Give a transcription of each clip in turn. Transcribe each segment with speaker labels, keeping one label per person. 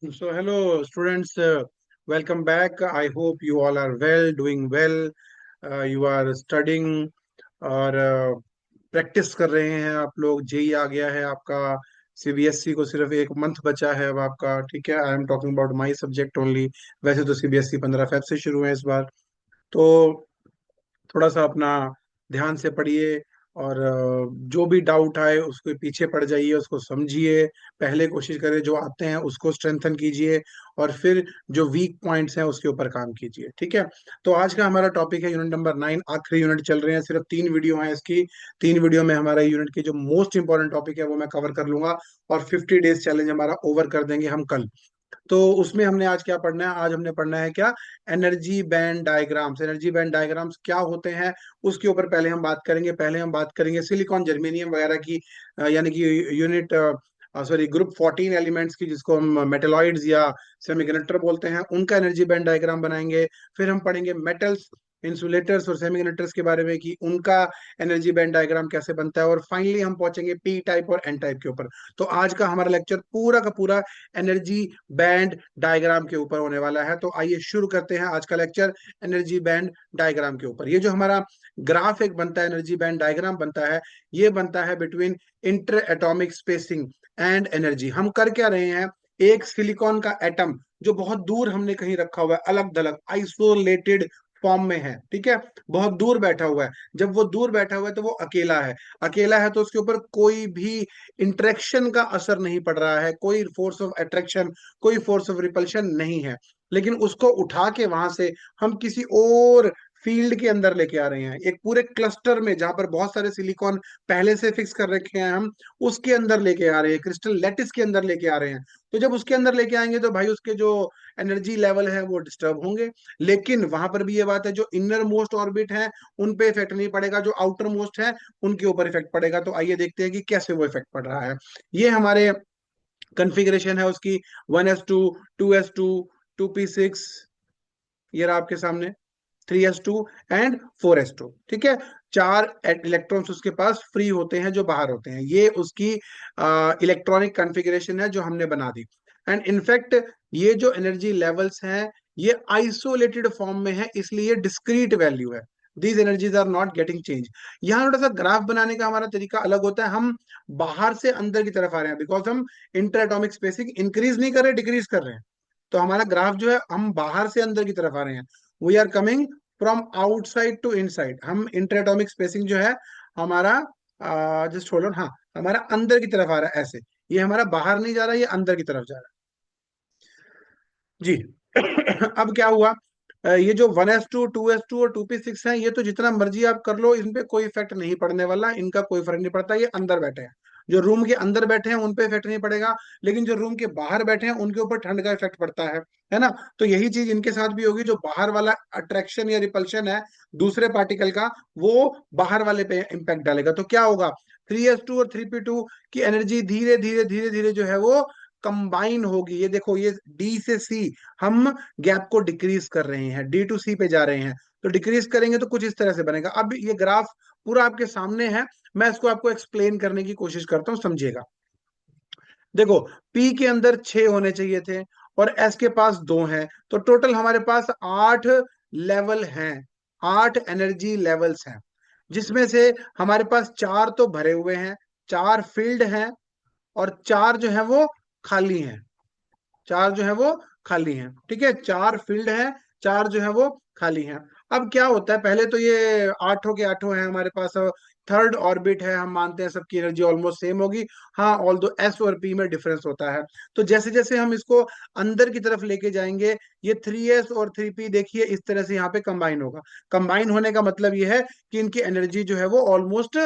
Speaker 1: So, hello, students. Welcome back. I hope you all are well, doing well. You are studying और practice कर रहे हैं आप लोग। जेई आ गया है आपका। सीबीएसई को सिर्फ एक मंथ बचा है अब आपका। ठीक है, I am talking about my subject only. वैसे तो सीबीएसई 15 फेब से शुरू है इस बार। तो थोड़ा सा अपना ध्यान से पढ़िए और जो भी डाउट आए उसको पीछे पड़ जाइए, उसको समझिए। पहले कोशिश करें जो आते हैं उसको स्ट्रेंथन कीजिए और फिर जो वीक पॉइंट्स हैं उसके ऊपर काम कीजिए। ठीक है। तो आज का हमारा टॉपिक है यूनिट नंबर 9। आखिरी यूनिट चल रहे हैं, सिर्फ 3 वीडियो हैं इसकी। 3 वीडियो में हमारा यूनिट की जो मोस्ट इंपॉर्टेंट टॉपिक है वो मैं कवर कर लूंगा और 50 डेज चैलेंज हमारा ओवर कर देंगे हम कल। तो उसमें हमने आज क्या पढ़ना है? आज हमने पढ़ना है क्या? Energy band diagrams. Energy band diagrams क्या होते हैं उसके ऊपर पहले हम बात करेंगे। पहले हम बात करेंगे सिलिकॉन जर्मेनियम वगैरह की, यानी कि यूनिट सॉरी ग्रुप 14 एलिमेंट्स की, जिसको हम मेटेलॉइड्स या सेमीकंडक्टर बोलते हैं, उनका एनर्जी बैंड डायग्राम बनाएंगे। फिर हम पढ़ेंगे मेटल्स, इंसुलेटर्स और सेमीकंडक्टर्स के बारे में कि उनका एनर्जी बैंड डायग्राम कैसे बनता है। और फाइनली हम पहुंचेंगे पी टाइप और एन टाइप के ऊपर। तो आज का हमारा लेक्चर पूरा का पूरा एनर्जी बैंड डायग्राम के ऊपर होने वाला है। तो आइए शुरू करते हैं आज का लेक्चर एनर्जी बैंड डायग्राम के ऊपर। ये जो हमारा ग्राफ एक बनता है, एनर्जी बैंड डायग्राम बनता है, ये बनता है between inter atomic spacing and energy. हम कर क्या रहे हैं? एक सिलिकॉन का एटम जो बहुत दूर हमने कहीं रखा हुआ है, अलग थलग आइसोलेटेड फॉर्म में है, ठीक है, बहुत दूर बैठा हुआ है। जब वो दूर बैठा हुआ है तो वो अकेला है। अकेला है तो उसके ऊपर कोई भी इंटरेक्शन का असर नहीं पड़ रहा है, कोई फोर्स ऑफ अट्रैक्शन, कोई फोर्स ऑफ रिपल्शन नहीं है। लेकिन उसको उठा के वहां से हम किसी और फील्ड के अंदर लेके आ रहे हैं, एक पूरे क्लस्टर में जहां पर बहुत सारे सिलिकॉन पहले से फिक्स कर रखे हैं हम, उसके अंदर लेके आ रहे हैं, क्रिस्टल लैटिस के अंदर लेके आ रहे हैं। तो जब उसके अंदर लेके आएंगे तो भाई उसके जो एनर्जी लेवल है वो डिस्टर्ब होंगे। लेकिन वहां पर भी ये बात है, जो इनर मोस्ट ऑर्बिट है उन पे इफेक्ट नहीं पड़ेगा, जो आउटर मोस्ट है उनके ऊपर इफेक्ट पड़ेगा। तो आइए देखते हैं कि कैसे वो इफेक्ट पड़ रहा है। ये हमारे कॉन्फ़िगरेशन है उसकी। 1s2, 2s2, 2p6, ये रहा आपके सामने, 3s2 एंड 4s2। ठीक है, चार इलेक्ट्रॉन्स उसके पास फ्री होते हैं जो बाहर होते हैं। ये उसकी इलेक्ट्रॉनिक कॉन्फ़िगरेशन है जो हमने बना दी। एंड इनफैक्ट ये जो एनर्जी लेवल्स हैं ये आइसोलेटेड फॉर्म में है, इसलिए डिस्क्रीट वैल्यू है। These energies are not getting change. यहाँ थोड़ा सा ग्राफ बनाने का हमारा तरीका अलग होता है। हम बाहर से अंदर की तरफ आ रहे हैं, बिकॉज हम इंटर एटॉमिक स्पेसिंग इंक्रीज नहीं कर रहे, डिक्रीज कर रहे हैं। तो हमारा ग्राफ जो है, हम बाहर से अंदर की तरफ आ रहे हैं। We are coming from outside to inside. हम इंटर एटॉमिक स्पेसिंग जो है हमारा, जस्ट होल्ड ऑन, हाँ, हमारा अंदर की तरफ आ रहा है ऐसे। ये हमारा बाहर नहीं जा रहा, ये अंदर की तरफ जा रहा है जी। अब क्या हुआ? ये जो 1s2, 2s2 और 2p6 है, ये तो जितना मर्जी आप कर लो, इन पे कोई इफेक्ट नहीं पड़ने वाला, इनका कोई फर्क नहीं पड़ता। ये अंदर बैठे हैं, जो रूम के अंदर बैठे हैं उन पे इफेक्ट नहीं पड़ेगा। लेकिन जो रूम के बाहर बैठे हैं उनके ऊपर ठंड का इफेक्ट पड़ता है ना। तो यही चीज इनके साथ भी होगी। जो बाहर वाला अट्रैक्शन या रिपल्शन है दूसरे पार्टिकल का, वो बाहर वाले पे इम्पैक्ट डालेगा। तो क्या होगा? 3s2 और 3p2 की एनर्जी धीरे धीरे धीरे धीरे जो है वो कंबाइन होगी। ये देखो, ये डी से सी हम गैप को डिक्रीज कर रहे हैं, डी टू सी पे जा रहे हैं। तो डिक्रीज करेंगे तो कुछ इस तरह से बनेगा। अब ये ग्राफ पूरा आपके सामने है, मैं इसको आपको एक्सप्लेन करने की कोशिश करता हूं, समझिएगा। देखो, पी के अंदर 6 होने चाहिए थे और एस के पास 2 हैं, तो टोटल हमारे पास 8 लेवल हैं, 8 एनर्जी लेवल्स हैं, जिसमें से हमारे पास 4 तो भरे हुए हैं, 4 फील्ड हैं और 4 जो है वो खाली हैं। 4 जो है वो खाली हैं, ठीक है, 4 फील्ड है, 4 जो है वो खाली हैं। अब क्या होता है, पहले तो ये आठों के आठों हैं हमारे पास। थर्ड ऑर्बिट है, हम मानते हैं सबकी एनर्जी ऑलमोस्ट सेम होगी। हाँ, ऑल दो एस और पी में डिफरेंस होता है। तो जैसे जैसे हम इसको अंदर की तरफ लेके जाएंगे, ये 3s और 3p देखिए इस तरह से यहाँ पे कंबाइन होगा। कंबाइन होने का मतलब ये है कि इनकी एनर्जी जो है वो ऑलमोस्ट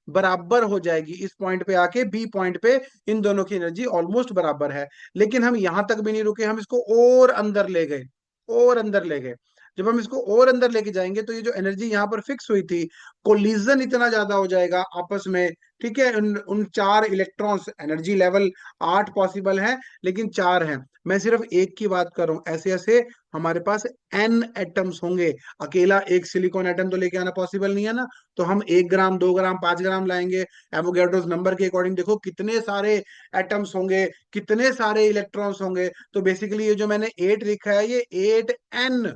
Speaker 1: बराबर हो जाएगी। इस पॉइंट पे आके बी पॉइंट पे इन दोनों की एनर्जी ऑलमोस्ट बराबर है। लेकिन हम यहां तक भी नहीं रुके, हम इसको और अंदर ले गए, और अंदर ले गए। जब हम इसको और अंदर लेके जाएंगे तो ये जो एनर्जी यहाँ पर फिक्स हुई थी, कोलिजन इतना ज्यादा हो जाएगा आपस में। ठीक है, उन उन चार इलेक्ट्रॉन्स, एनर्जी लेवल 8 पॉसिबल है लेकिन चार हैं, मैं सिर्फ एक की बात कर रहा हूं। ऐसे ऐसे हमारे पास एन एटम्स होंगे। अकेला एक सिलिकॉन एटम तो लेके आना पॉसिबल नहीं है ना, तो हम 1 ग्राम, 2 ग्राम, 5 ग्राम लाएंगे। एवोगैड्रोस नंबर के अकॉर्डिंग देखो कितने सारे एटम्स होंगे, कितने सारे इलेक्ट्रॉन्स होंगे। तो बेसिकली ये जो मैंने 8 लिखा है, ये 8n,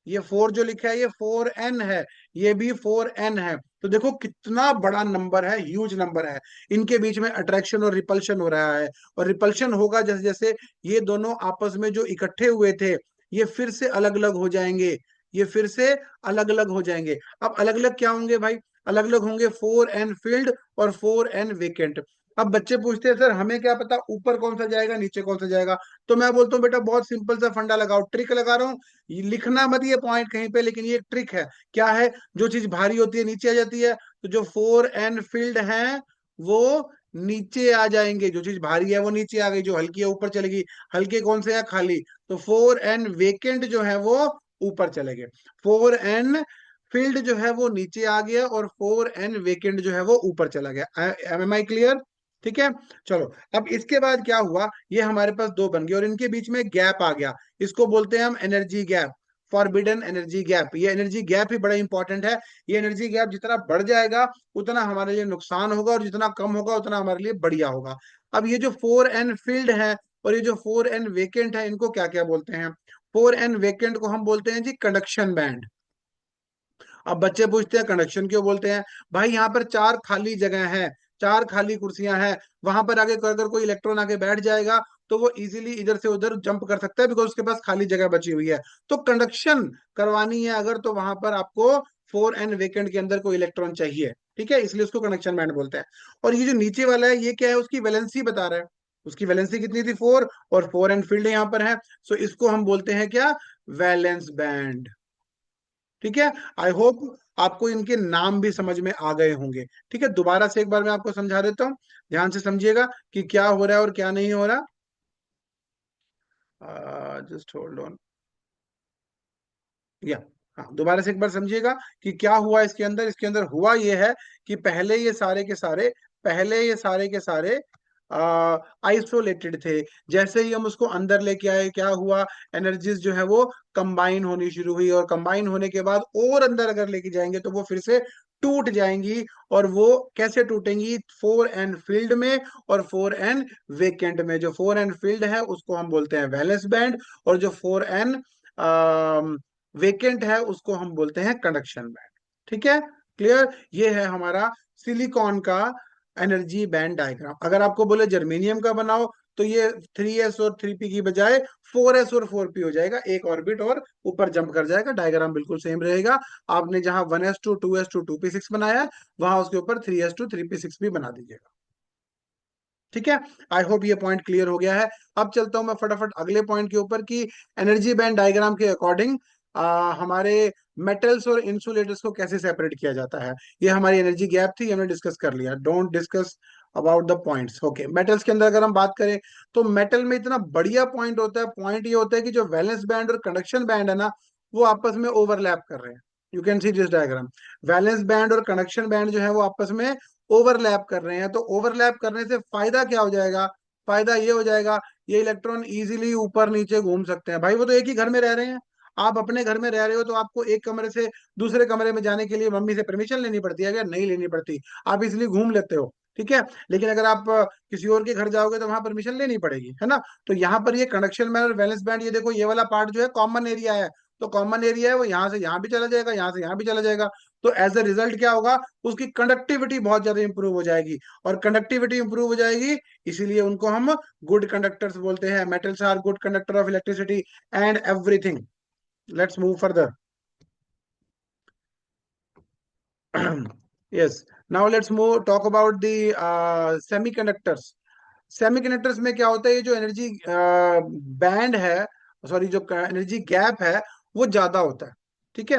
Speaker 1: ये 4 जो लिखा है ये 4n है, ये भी 4n है। तो देखो कितना बड़ा नंबर है, ह्यूज नंबर है। इनके बीच में अट्रैक्शन और रिपल्शन हो रहा है, और रिपल्शन होगा जैसे जैसे ये दोनों आपस में जो इकट्ठे हुए थे, ये फिर से अलग अलग हो जाएंगे, ये फिर से अलग अलग हो जाएंगे। अब अलग अलग क्या होंगे भाई? अलग अलग होंगे 4n फील्ड और 4n वेकेंट। अब बच्चे पूछते हैं सर हमें क्या पता ऊपर कौन सा जाएगा नीचे कौन सा जाएगा। तो मैं बोलता हूँ बेटा बहुत सिंपल सा फंडा लगाओ, ट्रिक लगा रहा हूँ। ये लिखना मत ये पॉइंट कहीं पे, लेकिन ये एक ट्रिक है। क्या है? जो चीज भारी होती है नीचे आ जाती है, तो जो 4n फील्ड है वो नीचे आ जाएंगे। जो चीज भारी है वो नीचे आ गई, जो हल्की है ऊपर चलेगी। हल्के कौन से है? खाली। तो 4n वेकेंट जो है वो ऊपर चले गए, 4n फील्ड जो है वो नीचे आ गया, और 4n वेकेंट जो है वो ऊपर चला गया। Am I clear? ठीक है, चलो। अब इसके बाद क्या हुआ, ये हमारे पास दो बन गए और इनके बीच में गैप आ गया। इसको बोलते हैं हम energy gap, forbidden energy gap. ये एनर्जी गैप ही बड़ा इंपॉर्टेंट है। ये एनर्जी गैप जितना बढ़ जाएगा उतना हमारे लिए नुकसान होगा, और जितना कम होगा उतना हमारे लिए बढ़िया होगा। अब ये जो 4n फील्ड है और ये जो 4n वेकेंट है, इनको क्या क्या बोलते हैं? 4n वेकेंट को हम बोलते हैं जी कंडक्शन बैंड। अब बच्चे पूछते हैं कंडक्शन क्यों बोलते हैं? भाई यहाँ पर चार खाली जगह है, चार खाली कुर्सियां हैं, वहां पर आगे अगर कोई इलेक्ट्रॉन आके बैठ जाएगा तो वो इजीली इधर से उधर जंप कर सकता है, बिकॉज उसके पास खाली जगह बची हुई है। तो कंडक्शन करवानी है अगर, तो वहां पर आपको 4n वेकेंट के अंदर कोई इलेक्ट्रॉन चाहिए। ठीक है, इसलिए उसको कंडक्शन बैंड बोलते हैं। और ये जो नीचे वाला है ये क्या है? उसकी वैलेंसी बता रहा है। उसकी वैलेंसी कितनी थी? 4, और 4n फील्ड यहाँ पर है। सो इसको हम बोलते हैं क्या? Valence band. ठीक है, आई होप आपको इनके नाम भी समझ में आ गए होंगे। ठीक है, दोबारा से एक बार मैं आपको समझा देता हूँ, ध्यान से समझिएगा कि क्या हो रहा है और क्या नहीं हो रहा। जस्ट होल्ड ऑन, या हाँ, दोबारा से एक बार समझिएगा कि क्या हुआ इसके अंदर। इसके अंदर हुआ ये है कि पहले ये सारे के सारे आइसोलेटेड थे। जैसे ही हम उसको अंदर लेके आए, क्या हुआ? एनर्जीज जो है वो कंबाइन होनी शुरू हुई, और कंबाइन होने के बाद और अंदर अगर लेके जाएंगे तो वो फिर से टूट जाएंगी। और वो कैसे टूटेंगी? 4n फील्ड में और 4n वेकेंट में। जो 4n फील्ड है उसको हम बोलते हैं वैलेंस बैंड, और जो 4n वेकेंट है उसको हम बोलते हैं कंडक्शन बैंड। ठीक है, क्लियर? ये है हमारा सिलिकॉन का एनर्जी बैंड डायग्राम। अगर आपको बोले जर्मेनियम का बनाओ तो ये 3s और 3p की बजाय 4s और 4p हो जाएगा, एक ऑर्बिट और ऊपर जंप कर जाएगा, डायग्राम बिल्कुल सेम रहेगा। आपने जहां 1s2 2s2 2p6 बनाया है वहां उसके ऊपर 3s2 3p6 भी बना दीजिएगा। ठीक है, आई होप ये पॉइंट क्लियर हो गया है। अब चलता हूं मैं फटाफट अगले पॉइंट के ऊपर कि एनर्जी बैंड डायग्राम के अकॉर्डिंग हमारे मेटल्स और इंसुलेटर्स को कैसे सेपरेट किया जाता है। ये हमारी एनर्जी गैप थी, हमने डिस्कस कर लिया। Don't discuss about the points. Okay, metals के अंदर अगर हम बात करें तो मेटल में इतना बढ़िया पॉइंट होता है। पॉइंट ये होता है कि जो वैलेंस बैंड और कंडक्शन बैंड है ना, वो आपस में ओवरलैप कर रहे हैं। You can see this diagram. Valence band और कंडक्शन बैंड जो है वो आपस में ओवरलैप कर रहे हैं। तो ओवरलैप करने से फायदा क्या हो जाएगा? फायदा ये हो जाएगा, ये इलेक्ट्रॉन इजीली ऊपर नीचे घूम सकते हैं। भाई वो तो एक ही घर में रह रहे हैं। आप अपने घर में रह रहे हो तो आपको एक कमरे से दूसरे कमरे में जाने के लिए मम्मी से परमिशन लेनी पड़ती है क्या? नहीं लेनी पड़ती, आप इसलिए घूम लेते हो। ठीक है, लेकिन अगर आप किसी और के घर जाओगे तो वहां परमिशन लेनी पड़ेगी, है ना? तो यहाँ पर ये कंडक्शन बैंड और वैलेंस बैंड, ये देखो ये वाला पार्ट जो है कॉमन एरिया है। तो कॉमन एरिया है वो यहाँ से यहाँ भी चला जाएगा, यहाँ से यहाँ भी चला जाएगा। तो एज अ रिजल्ट क्या होगा? उसकी कंडक्टिविटी बहुत ज्यादा इंप्रूव हो जाएगी, और कंडक्टिविटी इंप्रूव हो जाएगी इसीलिए उनको हम गुड कंडक्टर्स बोलते हैं। Metals are good conductor of electricity and everything. Let's move further. yes, now let's move talk about the semiconductors। Semiconductors में क्या होता है? ये जो एनर्जी बैंड है, सॉरी जो एनर्जी गैप है, वो ज्यादा होता है। ठीक है,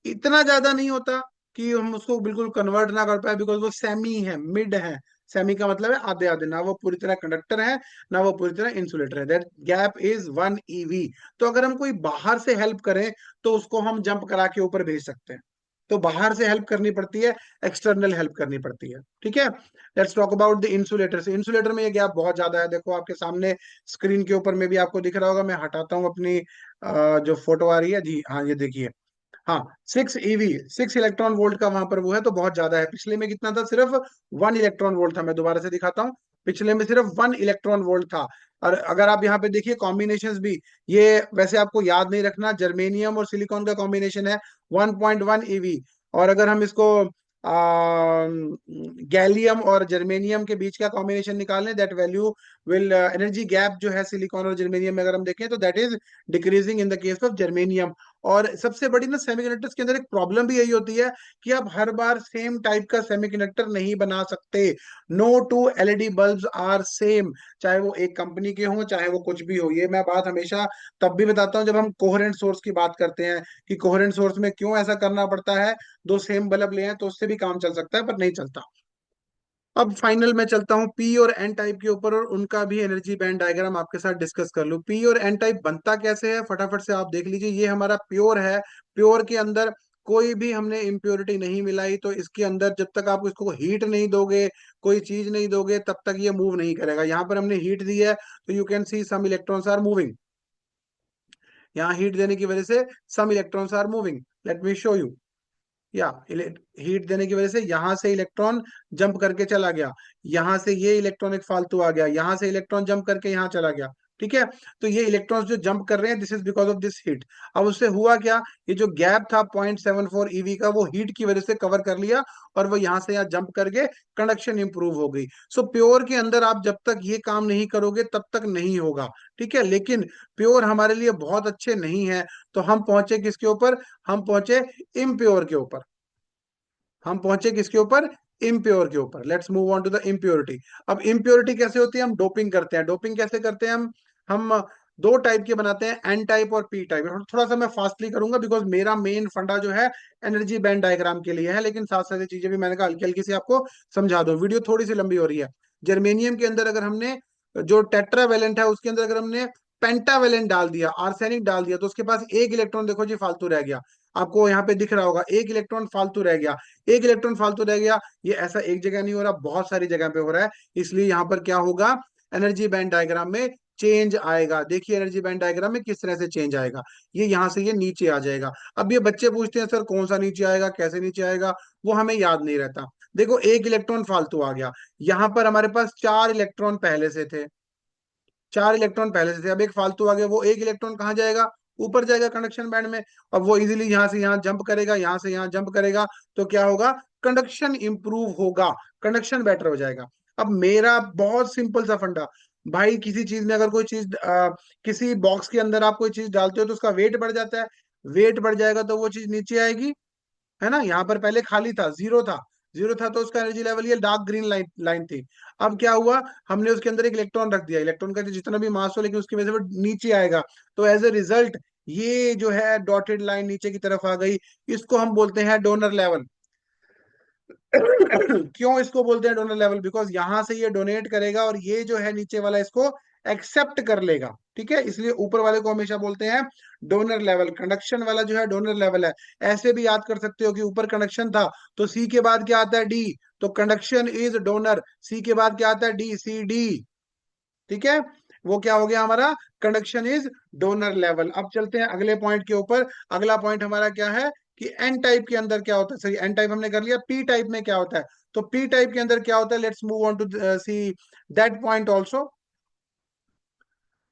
Speaker 1: इतना ज्यादा नहीं होता कि हम उसको बिल्कुल कन्वर्ट ना कर पाए, बिकॉज वो सेमी है, मिड है। सेमी का मतलब है आधे आधे, ना वो पूरी तरह कंडक्टर है ना वो पूरी तरह इंसुलेटर है। That gap is 1 eV। तो अगर हम कोई बाहर से हेल्प करें तो उसको हम जंप करा के ऊपर भेज सकते हैं। तो बाहर से हेल्प करनी पड़ती है, एक्सटर्नल हेल्प करनी पड़ती है। ठीक है, let's talk about the insulator. Insulator में ये गैप बहुत ज्यादा है, देखो आपके सामने स्क्रीन के ऊपर में भी आपको दिख रहा होगा। मैं हटाता हूँ अपनी जो फोटो आ रही है जी, हाँ ये देखिए। हाँ, 6 eV, 6 इलेक्ट्रॉन वोल्ट का वहां पर वो है, तो बहुत ज्यादा है। पिछले में कितना था, सिर्फ 1 इलेक्ट्रॉन वोल्ट था। मैं दोबारा से दिखाता हूँ, पिछले में सिर्फ 1 इलेक्ट्रॉन वोल्ट था। और अगर आप यहाँ पे देखिए कॉम्बिनेशंस भी, ये वैसे आपको याद नहीं रखना, जर्मेनियम और सिलिकॉन का कॉम्बिनेशन है 1.1 eV। और अगर हम इसको गैलियम और जर्मेनियम के बीच का कॉम्बिनेशन निकालें, that value will, energy gap जो है सिलिकॉन और जर्मेनियम में अगर हम देखें तो that is decreasing in the case of germanium. और सबसे बड़ी ना सेमीकंडक्टर्स के अंदर एक प्रॉब्लम भी यही होती है कि आप हर बार सेम टाइप का सेमीकंडक्टर नहीं बना सकते। No two LED bulbs are same, चाहे वो एक कंपनी के हों चाहे वो कुछ भी हो। ये मैं बात हमेशा तब भी बताता हूँ जब हम कोहेरेंट सोर्स की बात करते हैं, कि कोहेरेंट सोर्स में क्यों ऐसा करना पड़ता है। दो सेम बल्ब ले हैं तो उससे भी काम चल सकता है, पर नहीं चलता। अब फाइनल में चलता हूँ पी और एन टाइप के ऊपर, और उनका भी एनर्जी बैंड डायग्राम आपके साथ डिस्कस कर लूँ। पी और एन टाइप बनता कैसे है, फटाफट से आप देख लीजिए। ये हमारा प्योर है, प्योर के अंदर कोई भी हमने इम्प्योरिटी नहीं मिलाई, तो इसके अंदर जब तक आप इसको हीट नहीं दोगे, कोई चीज नहीं दोगे, तब तक ये मूव नहीं करेगा। यहाँ पर हमने हीट दी है तो you can see some electrons are moving. यहाँ हीट देने की वजह से some electrons are moving. Let me show you. या हीट देने की वजह से यहां से इलेक्ट्रॉन जंप करके चला गया, यहां से ये इलेक्ट्रॉन एक फालतू आ गया, यहां से इलेक्ट्रॉन जंप करके यहां चला गया। ठीक है, तो ये इलेक्ट्रॉन्स जो जंप कर रहे हैं, this is because of this heat. अब उससे हुआ क्या, ये जो गैप था 0.74 eV का, वो हीट की वजह से कवर कर लिया, और वो यहां से यहाँ जंप करके कंडक्शन इंप्रूव हो गई। सो प्योर के अंदर आप जब तक ये काम नहीं करोगे तब तक नहीं होगा। ठीक है, लेकिन प्योर हमारे लिए बहुत अच्छे नहीं है, तो हम पहुंचे किसके ऊपर, हम पहुंचे इम्प्योर के ऊपर। हम पहुंचे किसके ऊपर, इम्प्योर के ऊपर। Let's move on to the impurity. अब इम्प्योरिटी कैसे होती है, हम डोपिंग करते हैं। डोपिंग कैसे करते हैं हम दो टाइप के बनाते हैं, एन टाइप और पी टाइप। थोड़ा सा मैं फास्टली करूंगा बिकॉज मेरा मेन फंडा जो है एनर्जी बैंड डायग्राम के लिए है, लेकिन साथ साथ ये चीजें भी मैंने कहा हल्की हल्की से आपको समझा दो, वीडियो थोड़ी सी लंबी हो रही है। जर्मेनियम के अंदर अगर हमने जो टेट्रावेलेंट है उसके अंदर अगर हमने पेंटावेलेंट डाल दिया, आर्सेनिक डाल दिया, तो उसके पास एक इलेक्ट्रॉन देखो जी फालतू रह गया। आपको यहाँ पे दिख रहा होगा एक इलेक्ट्रॉन फालतू रह गया। एक इलेक्ट्रॉन फालतू रह गया, ये ऐसा एक जगह नहीं हो रहा, बहुत सारी जगह पे हो रहा है। इसलिए यहाँ पर क्या होगा, एनर्जी बैंड डायग्राम में चेंज आएगा। देखिए एनर्जी बैंड डायग्राम में किस तरह से चेंज आएगा, ये यहाँ से ये नीचे आ जाएगा। अब ये बच्चे पूछते हैं सर कौन सा नीचे आएगा, कैसे नीचे आएगा, वो हमें याद नहीं रहता। देखो एक इलेक्ट्रॉन फालतू आ गया, यहाँ पर हमारे पास 4 इलेक्ट्रॉन पहले से थे, 4 इलेक्ट्रॉन पहले से थे, अब एक फालतू आ गया, वो एक इलेक्ट्रॉन कहाँ जाएगा, ऊपर जाएगा कंडक्शन बैंड में। अब वो इजीली यहाँ से यहाँ जंप करेगा, यहाँ से यहाँ जंप करेगा, तो क्या होगा, कंडक्शन इंप्रूव होगा, कंडक्शन बेटर हो जाएगा। अब मेरा बहुत सिंपल सा फंडा, भाई किसी चीज में अगर कोई चीज किसी बॉक्स के अंदर आप कोई चीज डालते हो तो उसका वेट बढ़ जाता है, वेट बढ़ जाएगा तो वो चीज नीचे आएगी, है ना। यहाँ पर पहले खाली था, जीरो था, जीरो था तो उसका एनर्जी लेवल ये डार्क ग्रीन लाइन लाइन थी। अब क्या हुआ, हमने उसके अंदर एक इलेक्ट्रॉन रख दिया, इलेक्ट्रॉन का जितना भी मास हो लेकिन उसकी वजह से वो नीचे आएगा। तो एज ए रिजल्ट ये जो है डॉटेड लाइन नीचे की तरफ आ गई, इसको हम बोलते हैं डोनर लेवल। क्यों इसको बोलते हैं डोनर लेवल, बिकॉज यहां से ये डोनेट करेगा और ये जो है नीचे वाला इसको एक्सेप्ट कर लेगा। ठीक है, इसलिए ऊपर वाले को हमेशा बोलते हैं डोनर लेवल, कंडक्शन वाला जो है डोनर लेवल है। ऐसे भी याद कर सकते हो कि ऊपर कंडक्शन था तो सी के बाद क्या आता है, डी, तो कंडक्शन इज डोनर, सी के बाद क्या आता है, डी, सी डी। ठीक है, वो क्या हो गया हमारा, कंडक्शन इज डोनर लेवल। अब चलते हैं अगले पॉइंट के ऊपर। अगला पॉइंट हमारा क्या है कि एन टाइप के अंदर क्या होता है, सॉरी एन टाइप हमने कर लिया, पी टाइप में क्या होता है। तो पी टाइप के अंदर क्या होता है, let's move on to see that point also.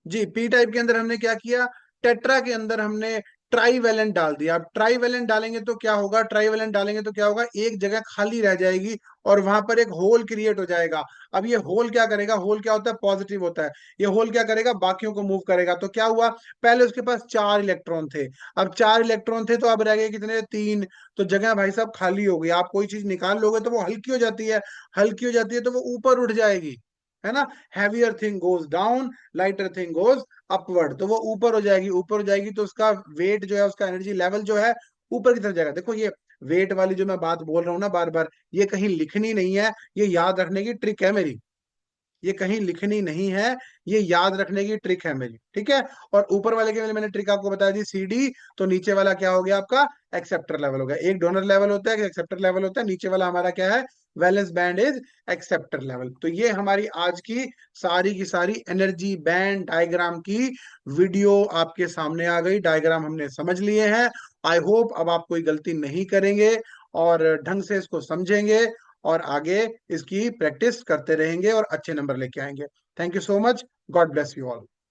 Speaker 1: जी, पी टाइप के अंदर हमने क्या किया, टेट्रा के अंदर हमने ट्राईवेलेंट डाल दिया। अब ट्राईवेलेंट डालेंगे तो क्या होगा, ट्राईवेलेंट डालेंगे तो क्या होगा, एक जगह खाली रह जाएगी और वहां पर एक होल क्रिएट हो जाएगा। अब ये होल क्या करेगा, होल क्या होता है, पॉजिटिव होता है। ये होल क्या करेगा, बाकियों को मूव करेगा। तो क्या हुआ, पहले उसके पास 4 इलेक्ट्रॉन थे, अब 4 इलेक्ट्रॉन थे तो अब रह गए कितने, 3। तो जगह भाई साहब खाली हो गई। आप कोई चीज निकाल लोगे तो वो हल्की हो जाती है, हल्की हो जाती है तो वो ऊपर उठ जाएगी, है ना। Heavier thing goes down, lighter thing goes upward, तो वो ऊपर हो जाएगी, ऊपर हो जाएगी तो उसका वेट जो है, उसका एनर्जी लेवल जो है ऊपर की तरफ जाएगा। देखो ये वेट वाली जो मैं बात बोल रहा हूँ ना बार बार, ये कहीं लिखनी नहीं है, ये याद रखने की ट्रिक है मेरी। ये कहीं लिखनी नहीं है, ये याद रखने की ट्रिक है मेरी, ठीक है। और ऊपर वाले के लिए मैंने ट्रिक आपको बता दी CD, तो नीचे वाला क्या हो गया आपका, एक्सेप्टर लेवल हो गया। एक डोनर लेवल होता है, एक एक्सेप्टर लेवल होता है, नीचे वाला हमारा क्या है, valence band is acceptor level. तो ये हमारी आज की सारी एनर्जी बैंड डायग्राम की वीडियो आपके सामने आ गई, डायग्राम हमने समझ लिए हैं। आई होप अब आप कोई गलती नहीं करेंगे और ढंग से इसको समझेंगे और आगे इसकी प्रैक्टिस करते रहेंगे और अच्छे नंबर लेके आएंगे। Thank you so much. God bless you all.